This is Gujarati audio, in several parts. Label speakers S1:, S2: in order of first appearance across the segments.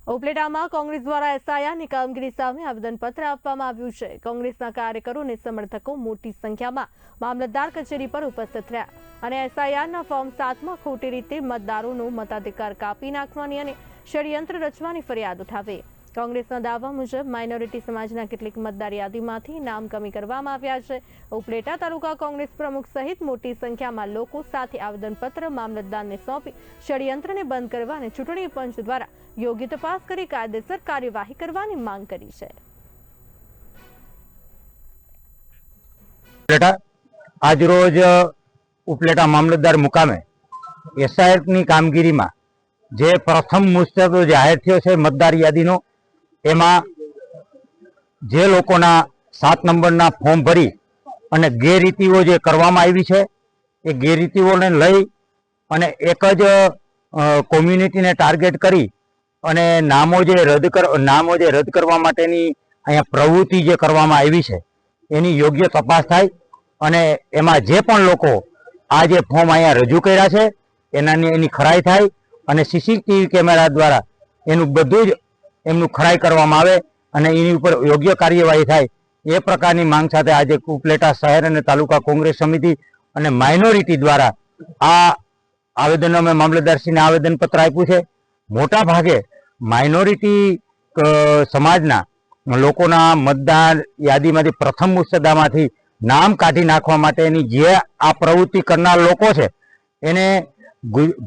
S1: ઉપલેટામાં કોંગ્રેસ દ્વારા એસઆઈઆરની કામગીરી સામે આવેદનપત્ર આપવામાં આવ્યું છે। કોંગ્રેસના કાર્યકરો અને સમર્થકો મોટી સંખ્યામાં મામલતદાર કચેરી પર ઉપસ્થિત રહ્યા અને એસઆઈઆરના ફોર્મ 7માં ખોટી રીતે મતદારોનો મતાધિકાર કાપી નાખવાની અને ષડયંત્ર રચવાની ફરિયાદ ઉઠાવી। કોંગ્રેસના દાવા મુજબ માઇનોરિટી સમાજના કેટલીક મતદાર યાદીમાંથી નામ કમી કરવામાં આવ્યા છે। ઉપલેટા તાલુકા કોંગ્રેસ પ્રમુખ સહિત મોટી સંખ્યામાં લોકો સાથે આવેદનપત્ર મામલતદારને સોંપી ષડયંત્રને બંધ કરવા અને ચૂંટણી પંચ દ્વારા યોગ્ય તપાસ કરી કાયદેસર કાર્યવાહી કરવાની માંગ કરી છે।
S2: આજરોજ ઉપલેટા મામલતદાર મુકામે એસઆઈઆરની કામગીરીમાં જે પ્રથમ મુસદ્દો જાહેર થયો છે મતદાર યાદીનો, એમાં જે લોકોના 7 નંબરના ફોર્મ ભરી અને ગેરરીતિઓ જે કરવામાં આવી છે એ ગેરરીતિઓને લઈ અને એક જ કોમ્યુનિટીને ટાર્ગેટ કરી અને નામો જે રદ કરવા માટેની અહીંયા પ્રવૃત્તિ જે કરવામાં આવી છે એની યોગ્ય તપાસ થાય અને એમાં જે પણ લોકો આ જે ફોર્મ અહીંયા રજૂ કર્યા છે એની ખરાઈ થાય અને સીસીટીવી કેમેરા દ્વારા એનું બધું જ એમનું ખરાઈ કરવામાં આવે અને એની ઉપર યોગ્ય કાર્યવાહી થાય એ પ્રકારની માંગ સાથે આજે ઉપલેટા શહેર અને તાલુકા કોંગ્રેસ સમિતિ અને માઇનોરિટી દ્વારા આ આવેદન અમે મામલતદારશ્રીને આવેદનપત્ર આપ્યું છે। મોટા ભાગે માઇનોરિટી સમાજના લોકોના મતદાર યાદીમાંથી પ્રથમ મુસદ્દામાંથી નામ કાઢી નાખવા માટેની જે આ પ્રવૃત્તિ કરનાર લોકો છે એને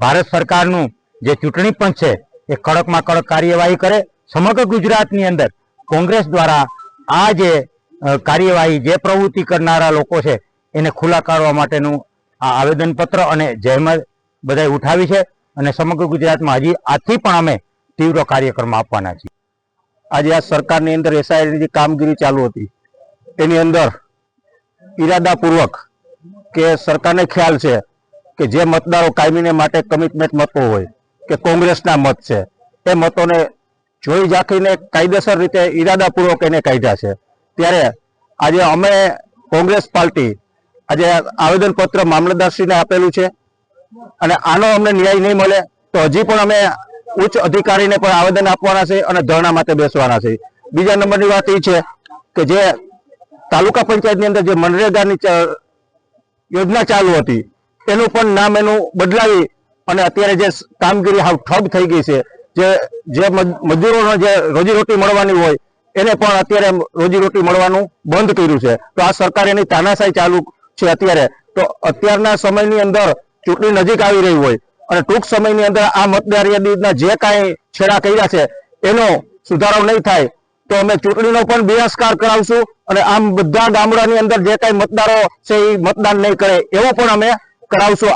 S2: ભારત સરકારનું જે ચૂંટણી પંચ છે એ કડકમાં કડક કાર્યવાહી કરે। સમગ્ર ગુજરાતની અંદર કોંગ્રેસ દ્વારા આ જે કાર્યવાહી જે પ્રવૃત્તિ કરનારા લોકો છે એને ખુલ્લા કાઢવા માટેનું આ આવેદનપત્ર અને જહેમત બધાએ ઉઠાવી છે અને સમગ્ર ગુજરાતમાં હજી આજથી પણ અમે તીવ્ર કાર્યક્રમ આપવાના છીએ।
S3: આજે આ સરકારની અંદર એસઆઈઆરની જે કામગીરી ચાલુ હતી એની અંદર ઈરાદાપૂર્વક કે સરકારને ખ્યાલ છે કે જે મતદારો કાયમીને માટે કમિટમેન્ટ મતો હોય કે કોંગ્રેસના મત છે એ મતોને જોઈ ઝાંખીને કાયદેસર રીતે ઈરાદાપૂર્વક એને કાઢ્યા છે। ત્યારે આજે અમે કોંગ્રેસ પાર્ટી આજે આવેદનપત્ર મામલતદારશ્રીને આપેલું છે અને આનો અમને ન્યાય નહીં મળે તો હજી પણ અમે ઉચ્ચ અધિકારીને પણ આવેદન આપવાના છે અને ધરણા માટે બેસવાના છે। બીજા નંબરની વાત એ છે કે જે તાલુકા પંચાયતની અંદર જે મનરેગાની યોજના ચાલુ હતી એનું પણ નામ એનું બદલાવી અને અત્યારે જે કામગીરી હાવ ઠપ થઈ ગઈ છે, જે મજૂરોને જે રોજીરોટી મળવાની હોય એને પણ અત્યારે રોજીરોટી મળવાનું બંધ કર્યું છે। તો આ સરકાર એની તાનાશાહી ચાલુ છે અત્યારે। તો અત્યારના સમયની અંદર ચૂંટણી નજીક આવી રહી હોય અને ટૂંક સમયની અંદર આ મતદાર યાદીના જે કાંઈ છેડા કર્યા છે એનો સુધારો નહીં થાય તો અમે ચૂંટણીનો પણ બહિષ્કાર કરાવશું અને આમ બધા ગામડાની અંદર જે કાંઈ મતદારો છે એ મતદાન નહીં કરે એવું પણ અમે કરાવશું।